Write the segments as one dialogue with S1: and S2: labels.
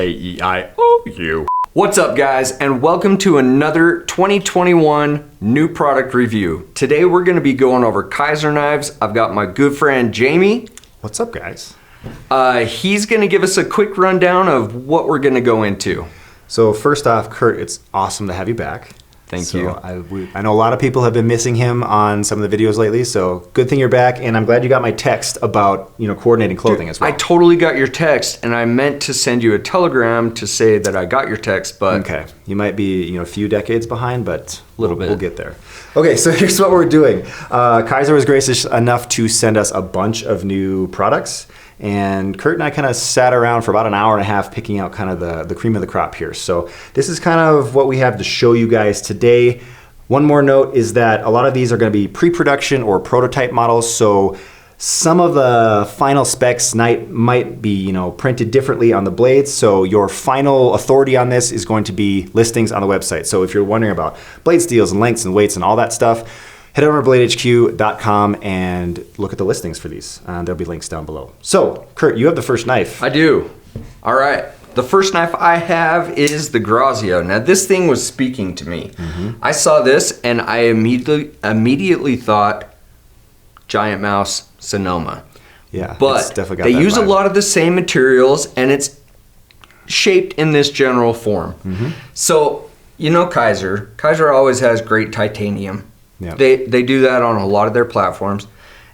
S1: A-E-I-O-U. What's up, guys, and welcome to another 2021 new product review. Today we're going to be going over Kizer knives. I've got my good friend Jamie.
S2: What's up, guys?
S1: He's going to give us a quick rundown of what we're going to go into.
S2: So first off, Kurt, it's awesome to have you back.
S1: Thank you.
S2: I know a lot of people have been missing him on some of the videos lately, so good thing you're back, and I'm glad you got my text about, coordinating clothing as well.
S1: I totally got your text, and I meant to send you a telegram to say that I got your text, but...
S2: Okay, you might be, a few decades behind, but
S1: a little bit.
S2: We'll get there. Okay, so here's what we're doing. Kizer was gracious enough to send us a bunch of new products, and Kurt and I kind of sat around for about an hour and a half picking out kind of the cream of the crop here. So this is kind of what we have to show you guys today. One more note is that a lot of these are going to be pre-production or prototype models. So some of the final specs might be printed differently on the blades. So your final authority on this is going to be listings on the website. So if you're wondering about blade steels and lengths and weights and all that stuff, head over to bladehq.com and look at the listings for these. There'll be links down below. So, Kurt, you have the first knife.
S1: I do. All right. The first knife I have is the Grazioso. Now, this thing was speaking to me. Mm-hmm. I saw this and I immediately thought Giant Mouse Sonoma.
S2: Yeah,
S1: but
S2: it's definitely got
S1: they
S2: that
S1: use
S2: vibe.
S1: a lot of the same materials and it's shaped in this general form. Mm-hmm. So, Kizer always has great titanium. Yeah. They do that on a lot of their platforms.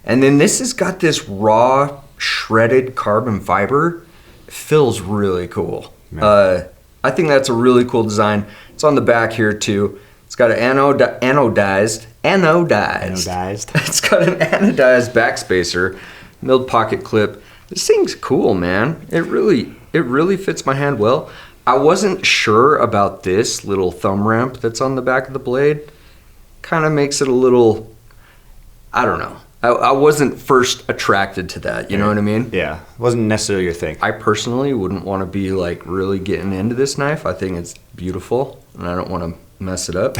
S1: And then this has got this raw shredded carbon fiber. It feels really cool. Yeah. I think that's a really cool design. It's on the back here too. It's got an anodized. It's got an anodized backspacer, milled pocket clip. This thing's cool, man. It really fits my hand well. I wasn't sure about this little thumb ramp that's on the back of the blade. Kind of makes it a little, I don't know. I wasn't first attracted to that, you know what I mean?
S2: Yeah, wasn't necessarily your thing.
S1: I personally wouldn't want to be like really getting into this knife. I think it's beautiful and I don't want to mess it up.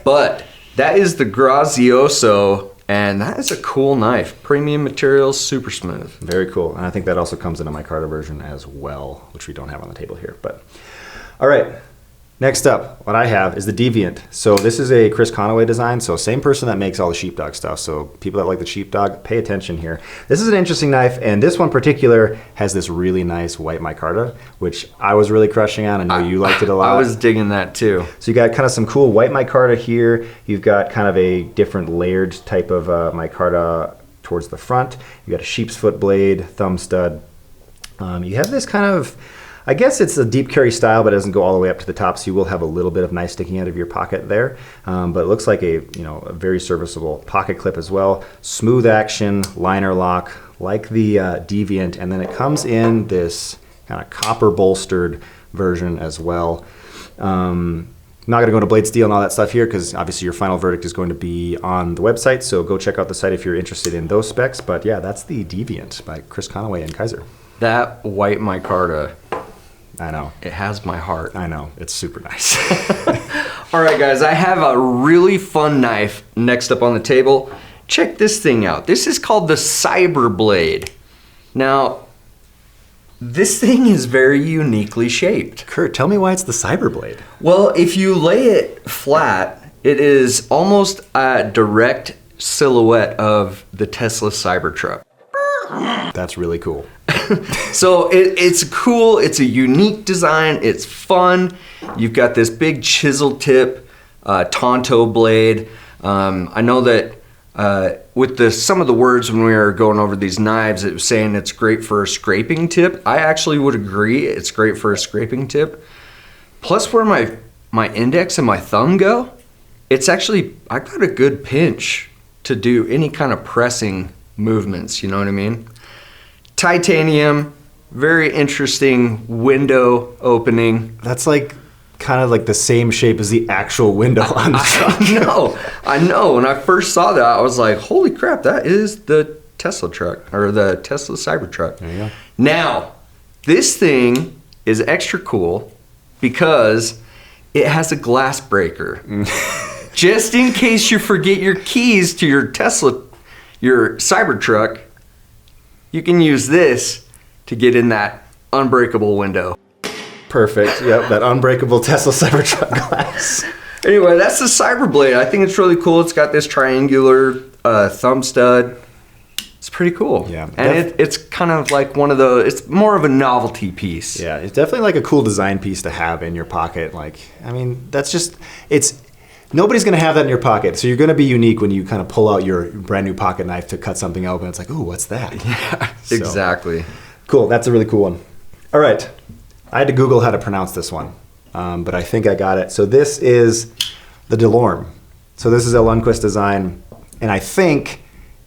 S1: But that is the Grazioso and that is a cool knife. Premium materials, super smooth.
S2: Very cool. And I think that also comes in a micarta version as well, which we don't have on the table here. But all right. Next up, what I have is the Deviant. So this is a Chris Conaway design, so same person that makes all the Sheepdog stuff. So people that like the Sheepdog, pay attention here. This is an interesting knife, and this one in particular has this really nice white micarta, which I was really crushing on. I know you liked it a lot.
S1: I was digging that too.
S2: So you got kind of some cool white micarta here. You've got kind of a different layered type of micarta towards the front. You got a sheep's foot blade, thumb stud. You have this kind of, I guess it's a deep carry style, but it doesn't go all the way up to the top, so you will have a little bit of knife sticking out of your pocket there. But it looks like a very serviceable pocket clip as well. Smooth action, liner lock, like the Deviant, and then it comes in this kind of copper bolstered version as well. I'm not going to go into blade steel and all that stuff here because obviously your final verdict is going to be on the website, so go check out the site if you're interested in those specs. But yeah, that's the Deviant by Chris Conaway and Kizer.
S1: That white micarta,
S2: I know.
S1: It has my heart.
S2: I know. It's super nice.
S1: All right, guys, I have a really fun knife next up on the table. Check this thing out. This is called the Cyber Blade. Now, this thing is very uniquely shaped.
S2: Kurt, tell me why it's the Cyber Blade.
S1: Well, if you lay it flat, it is almost a direct silhouette of the Tesla Cybertruck.
S2: That's really cool.
S1: So it's cool, it's a unique design, it's fun. You've got this big chisel tip, Tonto blade. I know that with some of the words when we were going over these knives, it was saying it's great for a scraping tip. I actually would agree, it's great for a scraping tip. Plus where my index and my thumb go, it's actually, I got a good pinch to do any kind of pressing movements, you know what I mean? Titanium, very interesting window opening.
S2: That's like kind of like the same shape as the actual window on the truck.
S1: I know. When I first saw that, I was like, holy crap, that is the Tesla truck, or the Tesla Cybertruck.
S2: There you go.
S1: Now, this thing is extra cool because it has a glass breaker. Just in case you forget your keys to your Cybertruck, you can use this to get in that unbreakable window.
S2: Perfect. Yep, that unbreakable Tesla Cybertruck glass.
S1: Anyway, that's the Cyberblade. I think it's really cool. It's got this triangular thumb stud. It's pretty cool.
S2: Yeah.
S1: And it's kind of like one of the, it's more of a novelty piece.
S2: Yeah, it's definitely like a cool design piece to have in your pocket. Like, I mean, that's just, nobody's going to have that in your pocket. So you're going to be unique when you kind of pull out your brand new pocket knife to cut something open. It's like, ooh, what's that?
S1: Yeah, exactly.
S2: Cool. That's a really cool one. All right. I had to Google how to pronounce this one, but I think I got it. So this is the Delorme. So this is a Lundqvist design, and I think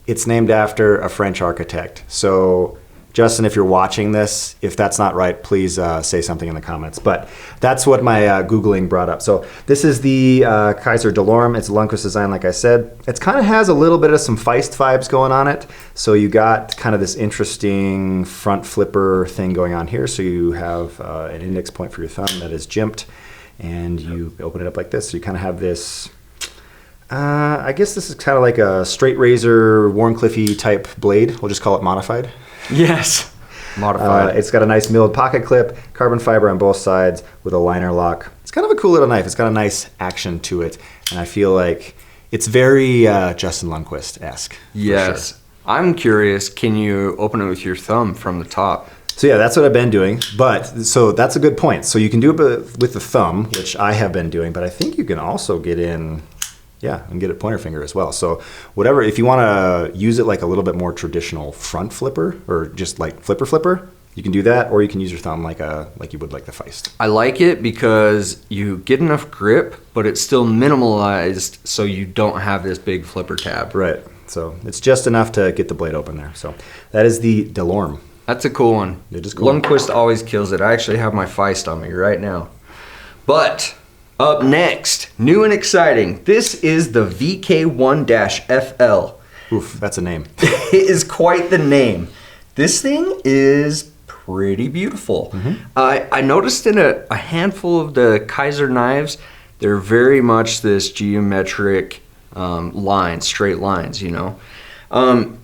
S2: it's named after a French architect. So Justin, if you're watching this, if that's not right, please say something in the comments. But that's what my Googling brought up. So this is the Kizer Delorme. It's a Lundqvist design, like I said. It kind of has a little bit of some Feist vibes going on it. So you got kind of this interesting front flipper thing going on here. So you have an index point for your thumb that is jimped, and you open it up like this. So you kind of have this, I guess this is kind of like a straight razor, Warncliffe type blade. We'll just call it modified.
S1: Yes, modified.
S2: It's got a nice milled pocket clip, carbon fiber on both sides with a liner lock. It's kind of a cool little knife. It's got a nice action to it, and I feel like it's very Justin Lundqvist-esque.
S1: Yes. Sure. I'm curious, can you open it with your thumb from the top?
S2: So yeah, that's what I've been doing. But so that's a good point. So you can do it with the thumb, which I have been doing, but I think you can also get in, yeah, and get a pointer finger as well. So whatever, if you want to use it like a little bit more traditional front flipper or just like flipper, you can do that, or you can use your thumb like you would like the Feist.
S1: I like it because you get enough grip, but it's still minimalized, so you don't have this big flipper tab.
S2: Right. So it's just enough to get the blade open there. So that is the Delorme.
S1: That's a cool one.
S2: It is cool.
S1: Lundqvist always kills it. I actually have my Feist on me right now. But up next, new and exciting, this is the VK1-FL.
S2: Oof, that's a name.
S1: It is quite the name. This thing is pretty beautiful. Mm-hmm. I noticed in a handful of the Kizer knives, they're very much this geometric lines, straight lines, you know.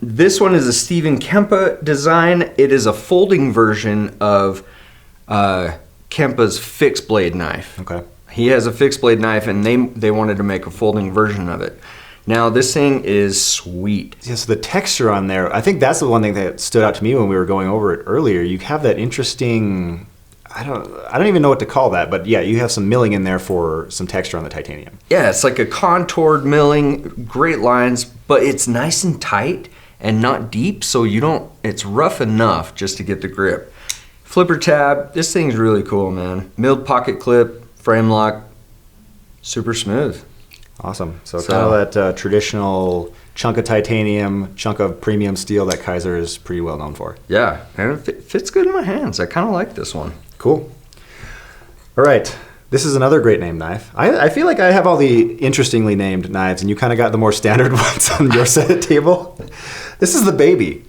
S1: This one is a Stephen Kempa design. It is a folding version of Kempa's fixed blade knife.
S2: Okay.
S1: He has a fixed blade knife, and they wanted to make a folding version of it. Now this thing is sweet.
S2: Yeah, so the texture on there, I think that's the one thing that stood out to me when we were going over it earlier. You have that interesting, I don't even know what to call that, but yeah, you have some milling in there for some texture on the titanium.
S1: Yeah, it's like a contoured milling, great lines, but it's nice and tight and not deep, so it's rough enough just to get the grip. Flipper tab, this thing's really cool, man. Milled pocket clip, frame lock, super smooth.
S2: Awesome. So kind of that traditional chunk of titanium, chunk of premium steel that Kizer is pretty well known for.
S1: Yeah, and it fits good in my hands. I kind of like this one.
S2: Cool. All right. This is another great named knife. I feel like I have all the interestingly named knives, and you kind of got the more standard ones on your side of the table. This is the baby.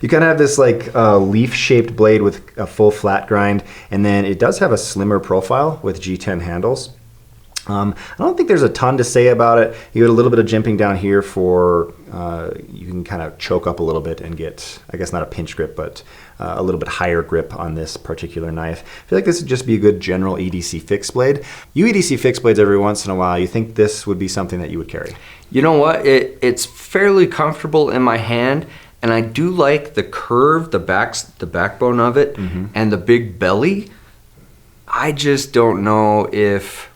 S2: You kind of have this like leaf-shaped blade with a full flat grind, and then it does have a slimmer profile with G10 handles. I don't think there's a ton to say about it. You get a little bit of jimping down here for, you can kind of choke up a little bit and get, I guess not a pinch grip, but a little bit higher grip on this particular knife. I feel like this would just be a good general EDC fixed blade. You EDC fixed blades every once in a while. You think this would be something that you would carry? You
S1: know what? It's fairly comfortable in my hand, and I do like the curve, the backbone of it, and the big belly. I just don't know if...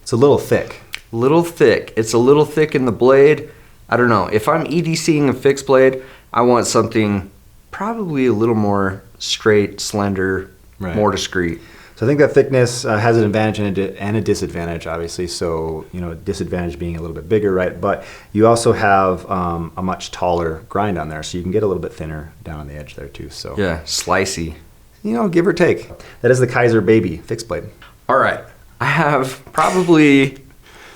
S2: It's a little thick.
S1: Little thick. It's a little thick in the blade. I don't know. If I'm EDCing a fixed blade, I want something probably a little more straight, slender, more discreet.
S2: So I think that thickness has an advantage and a disadvantage, obviously. So, you know, disadvantage being a little bit bigger, right? But you also have a much taller grind on there, so you can get a little bit thinner down on the edge there too. So
S1: yeah, slicey.
S2: You know, give or take. That is the Kizer Baby fixed blade.
S1: All right. I have probably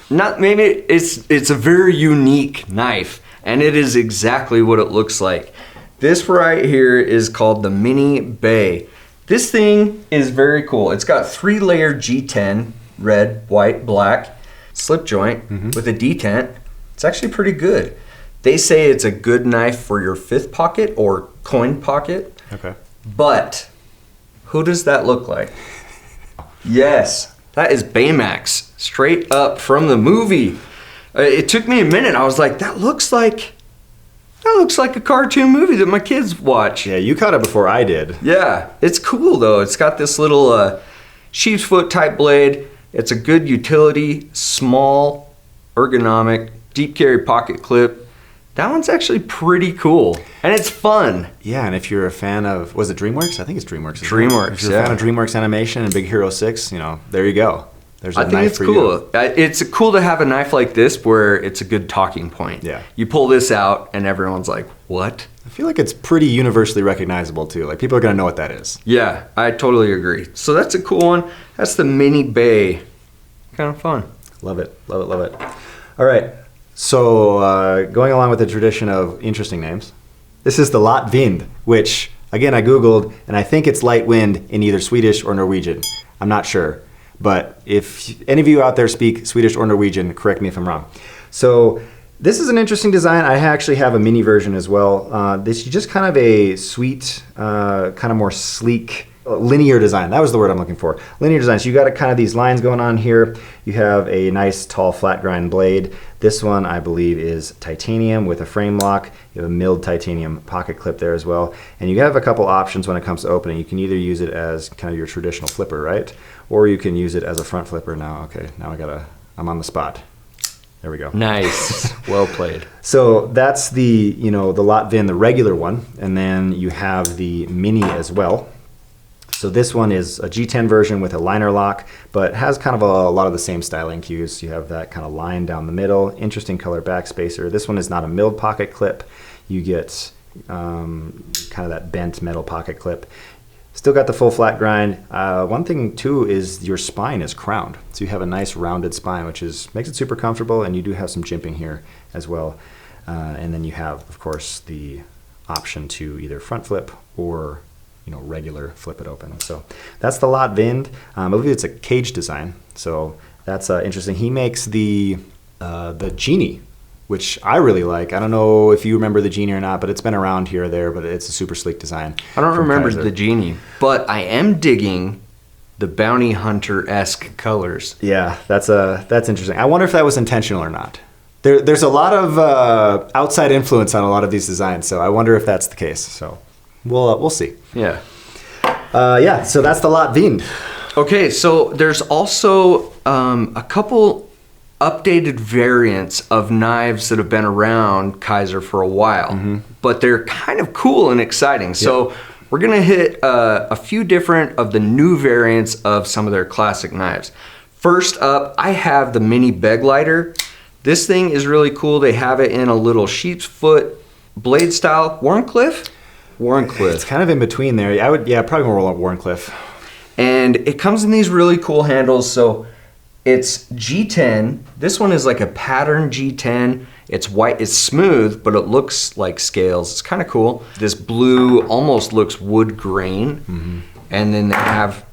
S1: it's a very unique knife, and it is exactly what it looks like. This right here is called the Mini Bay. This thing is very cool. It's got 3-layer G10, red, white, black, slip joint with a detent. It's actually pretty good. They say it's a good knife for your fifth pocket or coin pocket.
S2: Okay.
S1: But who does that look like? Yes, that is Baymax, straight up from the movie. It took me a minute. I was like, that looks like a cartoon movie that my kids watch.
S2: Yeah, you caught it before I did.
S1: Yeah, it's cool though. It's got this little sheep's foot type blade. It's a good utility, small, ergonomic, deep carry pocket clip. That one's actually pretty cool, and it's fun.
S2: Yeah, and if you're a fan of, was it DreamWorks? I think it's DreamWorks.
S1: DreamWorks,
S2: If you're a fan of DreamWorks animation and Big Hero 6, there you go. There's a knife for
S1: you. I think it's cool. It's cool to have a knife like this where it's a good talking point.
S2: Yeah.
S1: You pull this out, and everyone's like, what?
S2: I feel like it's pretty universally recognizable, too. Like, people are going to know what that is.
S1: Yeah, I totally agree. So that's a cool one. That's the Mini Bay. Kind of fun.
S2: Love it. Love it. Love it. All right. So going along with the tradition of interesting names, this is the Lätt Vind, which, again, I Googled, and I think it's light wind in either Swedish or Norwegian. I'm not sure. But if any of you out there speak Swedish or Norwegian, correct me if I'm wrong. So this is an interesting design. I actually have a mini version as well. This is just kind of a sweet, kind of more sleek, linear design. That was the word I'm looking for. Linear design. So you got kind of these lines going on here. You have a nice tall flat grind blade. This one I believe is titanium with a frame lock. You have a milled titanium pocket clip there as well. And you have a couple options when it comes to opening. You can either use it as kind of your traditional flipper, right? Or you can use it as a front flipper now. Okay, now I'm on the spot. There we go.
S1: Nice. Well played.
S2: So that's the Lätt Vind, the regular one. And then you have the mini as well. So this one is a G10 version with a liner lock, but has kind of a lot of the same styling cues. You have that kind of line down the middle, interesting color backspacer. This one is not a milled pocket clip. You get kind of that bent metal pocket clip. Still got the full flat grind. One thing too is your spine is crowned. So you have a nice rounded spine, which makes it super comfortable, and you do have some jimping here as well. And then you have, of course, the option to either front flip or regular flip it open. So that's the Lätt Vind. I believe it's a cage design. So that's interesting. He makes the Genie, which I really like. I don't know if you remember the Genie or not, but it's been around here or there, but it's a super sleek design.
S1: I don't remember the Genie, but I am digging the Bounty Hunter-esque colors.
S2: Yeah, that's interesting. I wonder if that was intentional or not. There's a lot of outside influence on a lot of these designs, so I wonder if that's the case. So we'll see.
S1: Yeah.
S2: So that's the Lätt Vind.
S1: Okay, so there's also a couple updated variants of knives that have been around Kizer for a while, but they're kind of cool and exciting. So we're gonna hit a few different of the new variants of some of their classic knives. First up, I have the Mini Begleiter. This thing is really cool. They have it in a little sheep's foot blade style. Wharncliffe?
S2: It's kind of in between there. Probably more like Wharncliffe.
S1: And it comes in these really cool handles. So it's G10. This one is like a pattern G10. It's white, it's smooth, but it looks like scales. It's kind of cool. This blue almost looks wood grain. And then they have...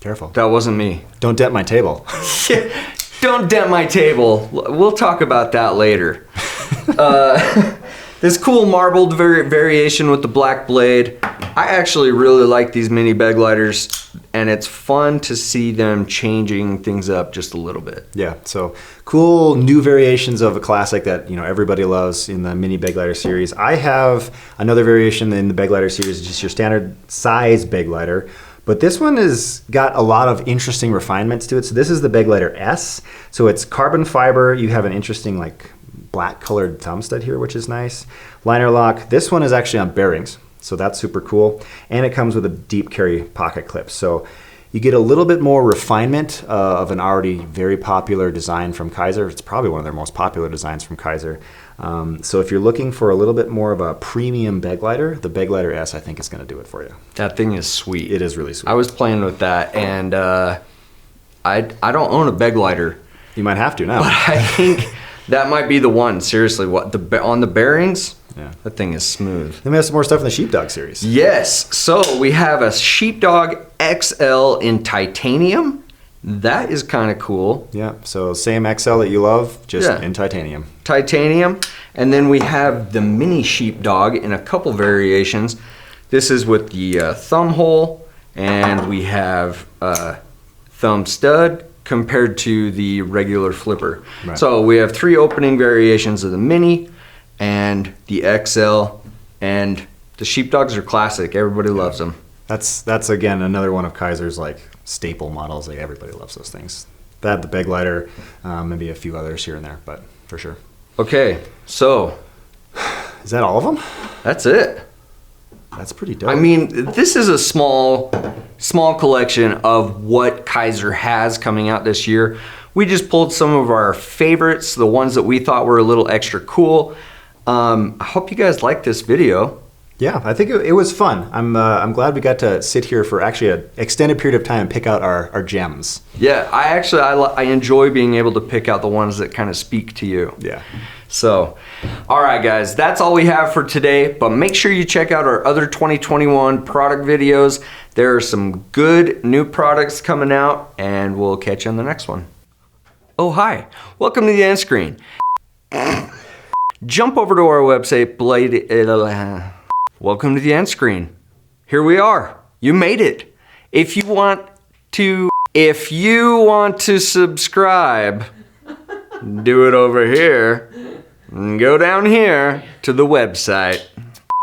S2: Careful.
S1: That wasn't me.
S2: Don't dent my table.
S1: Don't dent my table. We'll talk about that later. This cool marbled variation with the black blade. I actually really like these Mini Begleiters, and it's fun to see them changing things up just a little bit.
S2: Yeah, so cool new variations of a classic that everybody loves in the Mini Begleiter series. I have another variation in the Begleiter series, just your standard size Begleiter. But this one has got a lot of interesting refinements to it. So this is the Begleiter S. So it's carbon fiber. You have an interesting black colored thumb stud here, which is nice. Liner lock. This one is actually on bearings, so that's super cool. And it comes with a deep carry pocket clip. So you get a little bit more refinement of an already very popular design from Kizer. It's probably one of their most popular designs from Kizer. So if you're looking for a little bit more of a premium Begleiter, the Begleiter S I think is going to do it for you.
S1: That thing is sweet.
S2: It is really sweet.
S1: I was playing with that, and I don't own a Begleiter.
S2: You might have to now.
S1: But I think that might be the one. Seriously, on the bearings?
S2: Yeah.
S1: That thing is smooth.
S2: Then we have some more stuff in the Sheepdog series.
S1: Yes. So we have a Sheepdog XL in titanium. That is kind of cool.
S2: Yeah. So same XL that you love, just in titanium.
S1: Titanium. And then we have the Mini Sheepdog in a couple variations. This is with the thumb hole, and we have thumb stud compared to the regular flipper.
S2: Right.
S1: So we have 3 opening variations of the Mini and the XL, and the Sheepdogs are classic. Everybody loves them.
S2: That's again another one of Kizer's like staple models. Like everybody loves those things. That, the Begleiter, maybe a few others here and there, but for sure.
S1: Okay, so
S2: is that all of them?
S1: That's it.
S2: That's pretty dope.
S1: I mean, this is a small collection of what Kizer has coming out this year. We just pulled some of our favorites, the ones that we thought were a little extra cool. I hope you guys liked this video.
S2: Yeah, I think it was fun. I'm glad we got to sit here for actually an extended period of time and pick out our gems.
S1: Yeah, I enjoy being able to pick out the ones that kind of speak to you.
S2: Yeah.
S1: So, all right, guys, that's all we have for today. But make sure you check out our other 2021 product videos. There are some good new products coming out, and we'll catch you on the next one. Oh, hi. Welcome to the end screen. Jump over to our website, welcome to the end screen. Here we are. You made it. If you want to subscribe, do it over here. And go down here to the website.